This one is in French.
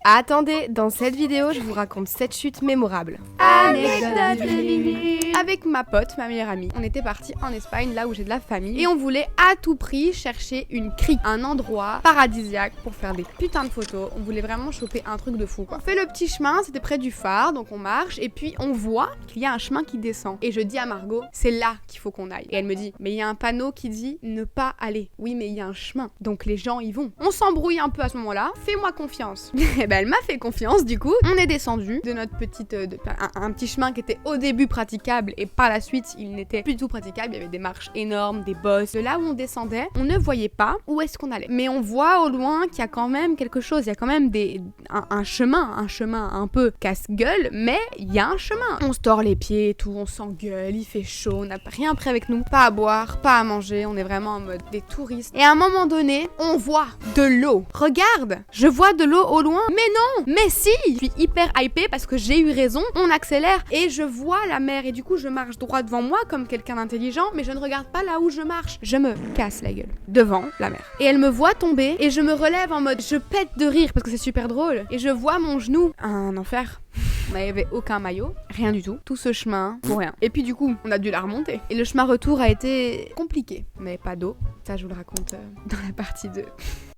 Attendez, dans cette vidéo, je vous raconte 7 chutes mémorables. Anecdote de minute. Avec ma pote, ma meilleure amie, on était partis en Espagne, là où j'ai de la famille, et on voulait à tout prix chercher une crique, un endroit paradisiaque pour faire des putains de photos. On voulait vraiment choper un truc de fou, quoi. On fait le petit chemin, c'était près du phare, donc on marche, et puis on voit qu'il y a un chemin qui descend. Et je dis à Margot, c'est là qu'il faut qu'on aille. Et elle me dit, mais il y a un panneau qui dit ne pas aller. Oui, mais il y a un chemin, donc les gens y vont. On s'embrouille un peu à ce moment-là, fais-moi confiance. Et ben elle m'a fait confiance, du coup, on est descendu de notre petite, un petit chemin qui était au début praticable, et par la suite, il n'était plus du tout praticable. Il y avait des marches énormes, des bosses. De là où on descendait, on ne voyait pas où est-ce qu'on allait. Mais on voit au loin qu'il y a quand même quelque chose, il y a quand même un chemin un peu casse-gueule, mais il y a un chemin. On se tord les pieds et tout, on s'engueule, il fait chaud, on n'a rien prêt avec nous, pas à boire, pas à manger, on est vraiment en mode des touristes. Et à un moment donné, on voit de l'eau. Regarde, je vois de l'eau au loin, mais non, mais si. Je suis hyper hypée parce que j'ai eu raison, on accélère et je vois la mer et du coup je marche droit devant moi comme quelqu'un d'intelligent, mais je ne regarde pas là où je marche. Je me casse la gueule devant la mer. Et elle me voit tomber et je me relève en mode je pète de rire parce que c'est super drôle et je vois mon genou. Un enfer. On n'avait aucun maillot, rien du tout. Tout ce chemin pour rien. Et puis du coup, on a dû la remonter. Et le chemin retour a été compliqué, mais pas d'eau. Ça, je vous le raconte dans la partie 2.